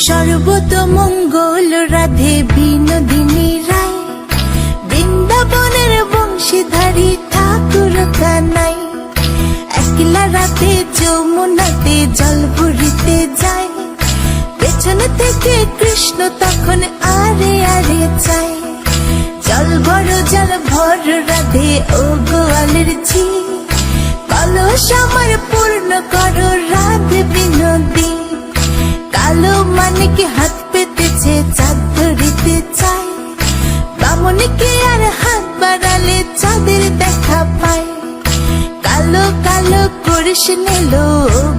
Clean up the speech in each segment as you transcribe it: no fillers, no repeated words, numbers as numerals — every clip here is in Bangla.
সর্বতমঙ্গল রাধে বিনোদিনী রায়, বৃন্দাবনের বংশীধারী ঠাকুর কানাই। একলা রাতে যমুনাতে জল ভরিতে যায়, পেছন থেকে কৃষ্ণ তখন আরে আরে চায়। জল ভর রাধে ও গোয়ালের ঝি, কলস আমার পূর্ণ করো রাধে বিনোদী। কালো মানিকে হাত পেতেছে চাঁদ ধরিতে চায়, বামনকে আর হাত বাড়ালে চাঁদের দেখা পায়। কালো কালো করিস নিল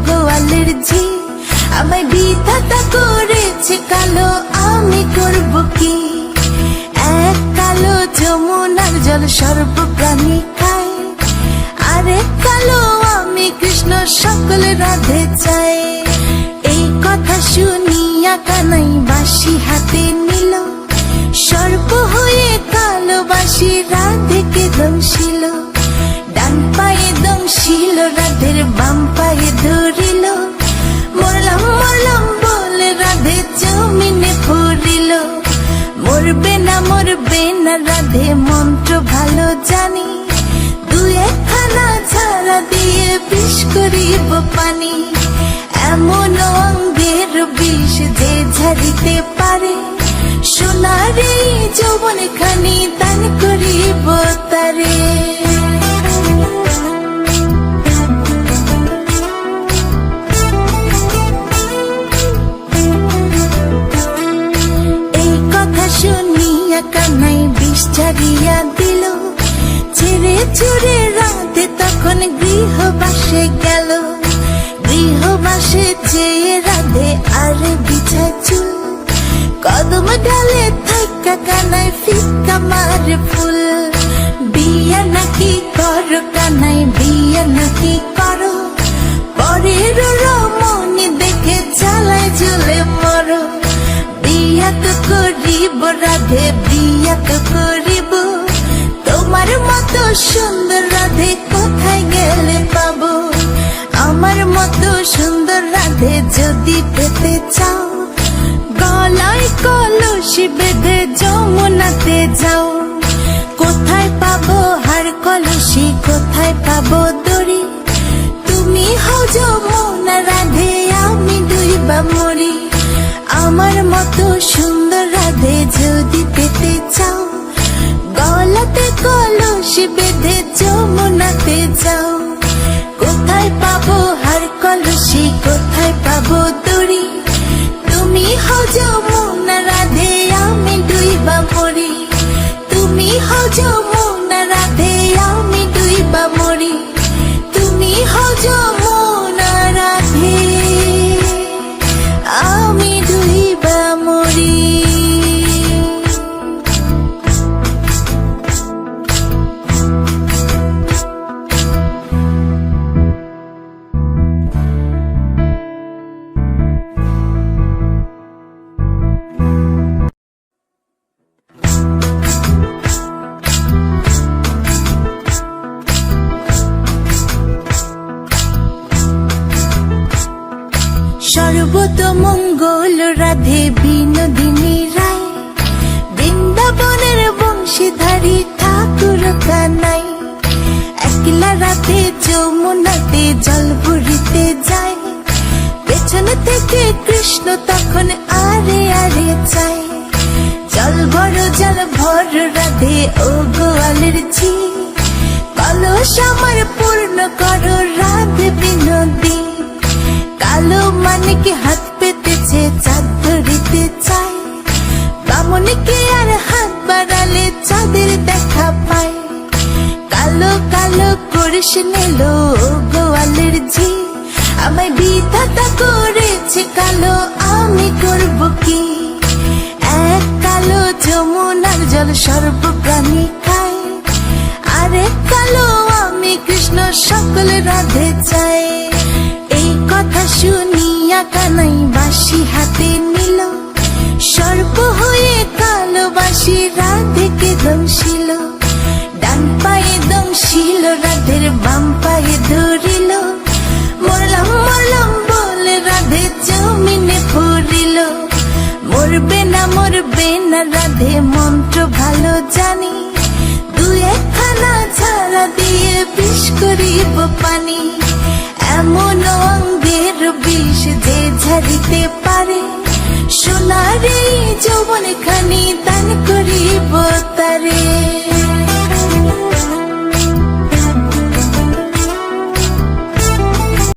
গোয়ালের ঝি, আমায় বিধাতা করেছে কালো, আমি করব কি? এক কালো যমুনার জল সর্ব প্রাণী খায়, আরেক কালো আমি কৃষ্ণ সকল রাধে চাই। এই কথা শুনিয়া কানাই বাঁশি হাতে নিল, সর্প হয়ে কালো বাঁশি রাধেকে দংশিল। ডান পায়ে দংশিল রাধের বাম পায়ে ধরিল, মরলাম মরলাম বলে রাধে জমিনে পড়িল। মরবে না রাধে মন্ত্র ভালো জানি, দু একখানা ছাড়া দিয়ে বিষ করিব পানি। এমন অঙ্গের বিষ যে ঝাড়িতে পারে, সোনার এই যৌবন খানি দান করিব তারে। এই কথা শুনিয়া কানাই বিষ ঝাড়িয়া দিল, ছেড়ে ছুড়ে রাধে তখন গৃহবাসে গেল। গৃহবাসে চেয়ে রাধে আর বিছায় চুল, কদম ডালে থাকা কানাই ফিক্কা মারে ফুল। বিয়া নাকি করো কানাই, বিয়া নাকি করো, পরের রমণী দেখে চালায় জ্বলে মরো। বিয়া তো করিব রাধে, বিয়া তো করিব, তোমার মতো সুন্দর রাধে কোথায় গেলে পাবো? আমার মতো সুন্দর রাধে যদি পেতে চাও, গলায় কলসি বেঁধে যমুনাতে যাও। কোথায় পাবো হার কলসি, কোথায় পাবো দড়ি? তুমি হও যমুনা রাধে, আমি ডুইবা মরি। আমার মতো সুন্দর রাধে যদি পেতে চাও, গলাতে কলসি বেঁধে যমুনাতে যাও। কোথায় পাবো হার কলসি, কোথায় পাবো দড়ি? তুমি হও যমুনা রাধে, আমি ডুইবা মরি। তুমি হও যমুনা রাধে, আমি ডুইবা মরি। তুমি হও যমুনা রাধে, আমি ডুইবা মরি। সর্বতমঙ্গল রাধে বিনোদিনী রায়, বৃন্দাবনের বংশীধারী ঠাকুর কানাই। একলা রাতে যমুনাতে জল ভরিতে যায়, পেছন থেকে কৃষ্ণ তখন আরে আরে চায়। জল ভর রাধে ও গোয়ালের ঝি, কলস আমার পূর্ণ করো রাধে বিনোদী। কালো মানিকে হাত পেতেছে চাঁদ ধরিতে চায়, বামনকে আর হাত বাড়ালে চাঁদের দেখা পায়। কালো কালো করিস নিল গোয়ালের ঝি, আমায় বিধাতা করেছে কালো, আমি করব কি? এক কালো যমুনার জল সর্ব প্রাণী খায়, আরেক কালো আমি কৃষ্ণ সকল রাধে চাই। এই কথা শুনিয়া কানাই বাঁশি হাতে নিল, সর্প হয়ে কালো বাঁশি রাধেকে দংশিল। ডান পায়ে দংশিল রাধের বাম পায়ে ধরিল, মরলাম মরলাম বলে রাধে জমিনে পড়িল। মরবে না রাধে মন্ত্র ভালো জানি, দু একখানা ছাড়া দিয়ে বিষ করিব পানি। এমন অঙ্গের বিষ যে ঝাড়িতে পারে, সোনার এই যৌবন খানি দান করিব তারে।